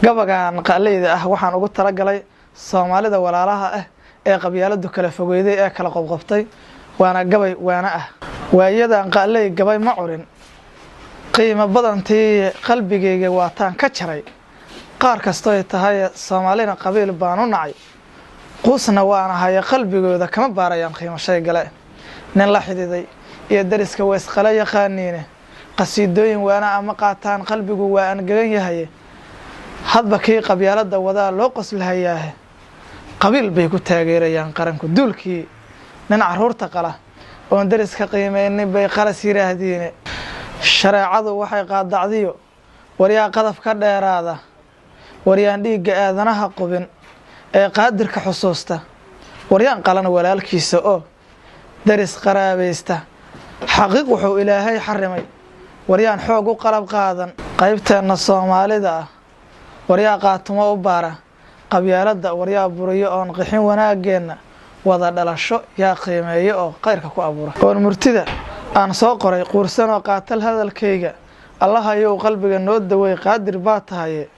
gabagan qaaleyda ah waxaan ugu talagalay Soomaalida walaalaha ah ee qabyaaladu kala fogeyday ee kala qobqobtay waana gabay waana ah waayadan qaaley gabay ma curin qiimo badantii qalbigeyga waataan ka jaray qaar kasto ay tahay Soomaalina qabiil baan u nacay qusna waana haya qalbigooda kama baarayaan qiimo shay gale nin la xididay iyo dariska wees qala yaqaaniine qasiidooyin waana ama qaataan qalbigu waa aan gagan yahay hadba kii qabyaalada wada loo qoslahayaa qabiil bay ku taageerayaan qaranku duulkii nin caruurta qala oo dariska qiimeeyay bay qalas yiraahdeen shareecadu waxay qaadacdiyo wariyaa qadaf ka dheeraada wariyaan dhiiga aadanaha qubin ee qaadirka xusuusta wariyaan qalan walaalkiisa oo daris qaraabaysta xaqiiq wuxuu ilaahay xarimay wariyaan xoog u qalab qaadan qaybteena Soomaalida wariyaa qaatumo u baara qabyaalada wariyaa buriyo oon qixin wanaageena wada dhalasho yaa qiimeeyo oo qayrka ku abuura oo murtida aan soo qoray quursan oo qaatal hadalkayga Allah ayuu qalbiga noo daway qaadir baa tahay